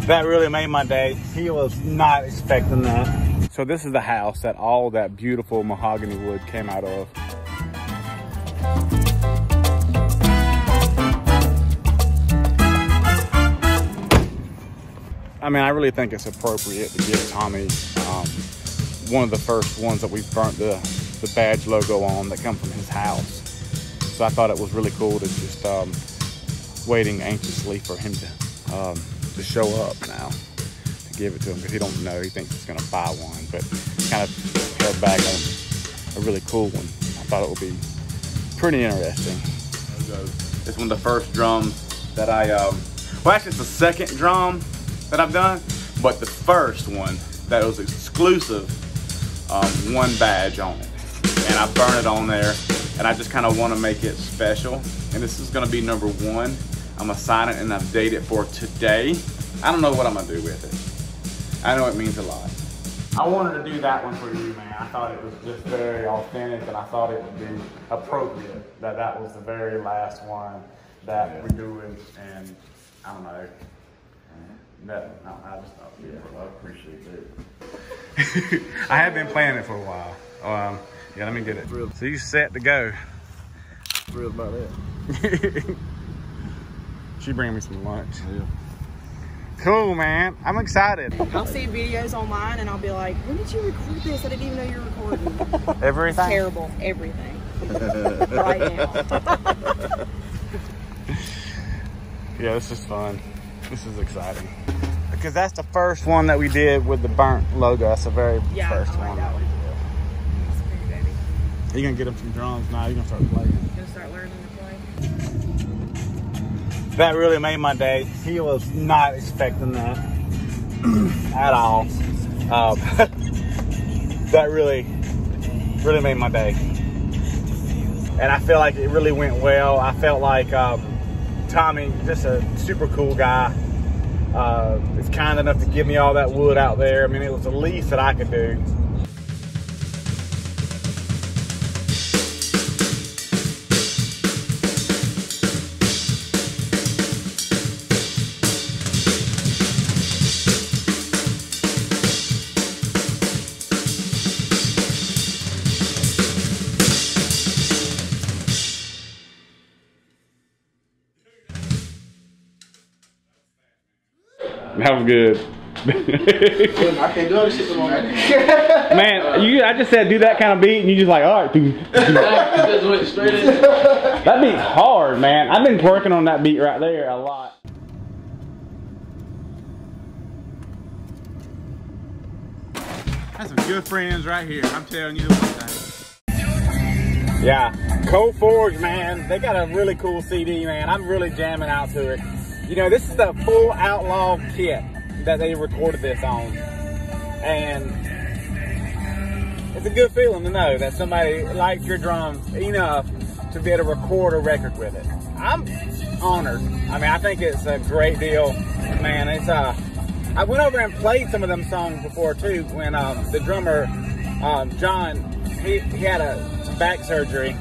That really made my day. He was not expecting that. So this is the house that all that beautiful mahogany wood came out of. I mean, I really think it's appropriate to give Tommy one of the first ones that we burnt the badge logo on that come from his house. So I thought it was really cool to just waiting anxiously for him to show up now, to give it to him, because he don't know, he thinks he's gonna buy one, but kind of held back on a really cool one. I thought it would be pretty interesting. It's one of the first drums that I, well actually it's the second drum that I've done, but the first one that was exclusive, one badge on it. And I burn it on there, and I just kind of want to make it special. And this is gonna be number 1. I'm gonna sign it and update it for today. I don't know what I'm gonna do with it. I know it means a lot. I wanted to do that one for you, man. I thought it was just very authentic, and I thought it would be appropriate that that was the very last one that we're doing. And I don't know. I just thought, yeah, well, I appreciate that. I have been playing it for a while. Yeah, let me get it. So you set to go. Thrilled about that. She bring me some lunch. Yeah. Cool, man. I'm excited. I'll see videos online and I'll be like, when did you record this? I didn't even know you were recording. Everything? Terrible. Everything. Right now. Yeah, this is fun. This is exciting. Because that's the first one that we did with the burnt logo. That's the very first one. That one. That's pretty, baby. You're going to get him some drums now. You're going to start playing. Gonna start learning to play. That really made my day. He was not expecting that at all. That really made my day. And I feel like it really went well. I felt like Tommy, just a super cool guy, is kind enough to give me all that wood out there. I mean, it was the least that I could do. That was good. I can't do other shit no more. Man, I just said do that kind of beat, and you just like, all right, dude. Just went straight in. That beat's hard, man. I've been working on that beat right there a lot. That's some good friends right here. I'm telling you one thing. Yeah, Coldforge, man. They got a really cool CD, man. I'm really jamming out to it. You know, this is the full Outlaw kit that they recorded this on. And it's a good feeling to know that somebody liked your drums enough to be able to record a record with it. I'm honored. I mean, I think it's a great deal, man. It's I went over and played some of them songs before too when the drummer, John, he had some back surgery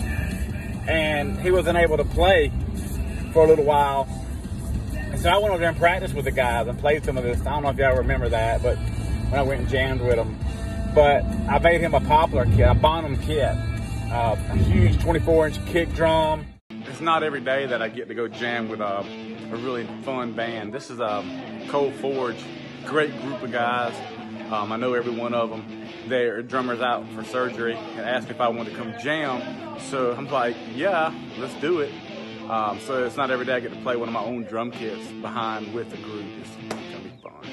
and he wasn't able to play for a little while. So I went over there and practiced with the guys and played some of this. I don't know if y'all remember that, but when I went and jammed with them. But I made him a poplar kit, a Baughman kit, a huge 24-inch kick drum. It's not every day that I get to go jam with a really fun band. This is Coldforge, great group of guys. I know every one of them. Their drummer's out for surgery and asked me if I wanted to come jam. So I'm like, yeah, let's do it. So it's not every day I get to play one of my own drum kits behind with the group. It's gonna be fun.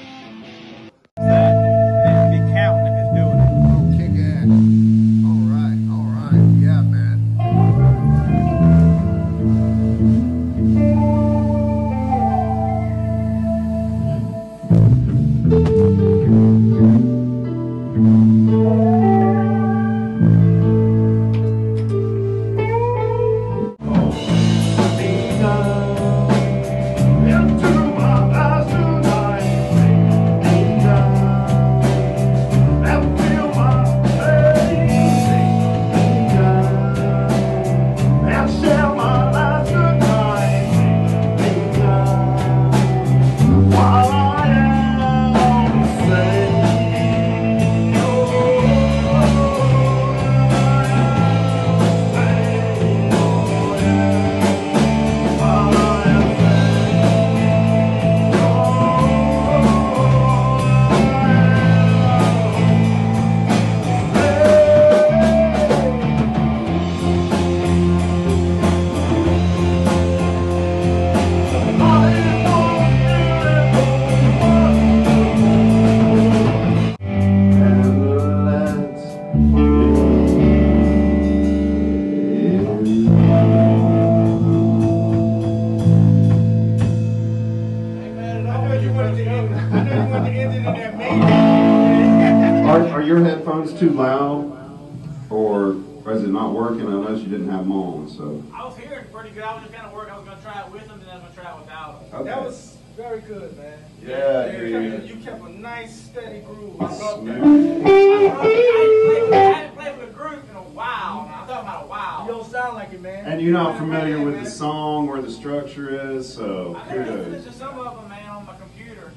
Be counting if it's doing it. Oh, kick ass. All right. Yeah, man. Into my eyes tonight. your headphones too loud, or is it not working unless you didn't have them on? So I was hearing pretty good. I was just kind of working. I was going to try it with them, and then I was going to try it without them. okay. That was very good, man. Yeah, You kept a nice, steady groove. I love Smooth. that. I hadn't played with a group in a while. Now, I'm talking about a while. You don't sound like it, man. And you're not familiar with the song, where the structure is, so I've been listening kudos. to some of them, man, on my computer.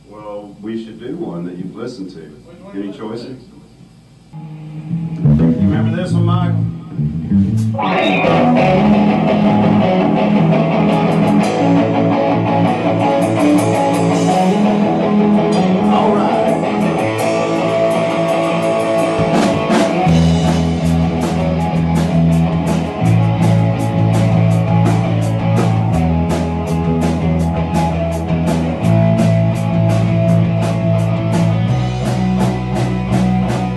Well, we should do one that you've listened to. Which one Any you choices? You remember this one, Michael? All right.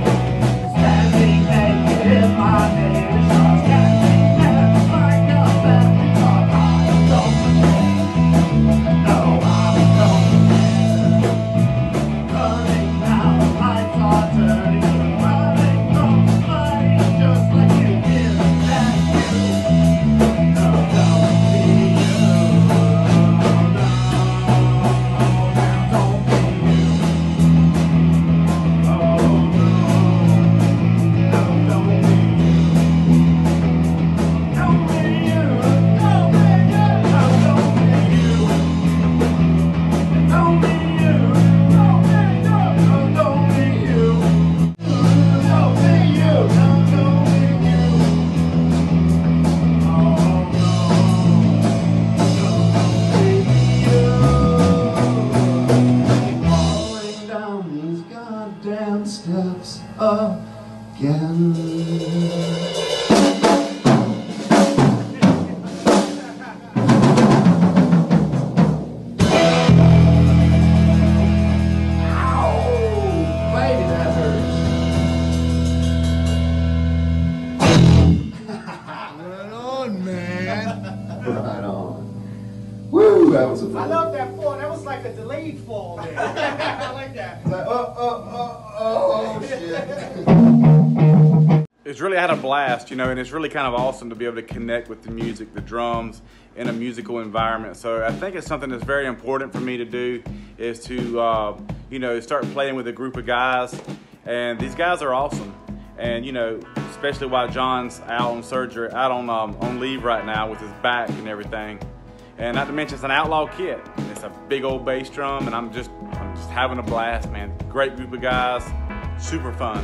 Standing naked in my neighbor's house, standing there like a family dog. I don't pretend, no, I don't pretend. Running now, the lights are turning, running from the fire just like you did. That's you. No, don't be you. No, don't be you. Oh no. Steps again. Baby, that hurts. Right on, man. Right on. Woo, that was a I fun. love that fall. That was like a delayed fall there. I like that. Like, oh, shit. It's really had a blast, you know, and it's really kind of awesome to be able to connect with the music, the drums, in a musical environment. So I think it's something that's very important for me to do, is to, you know, start playing with a group of guys. And these guys are awesome. And, you know, especially while John's out on surgery, out on leave right now with his back and everything. And not to mention, it's an outlaw kit. It's a big old bass drum, and I'm just having a blast, man. Great group of guys, super fun.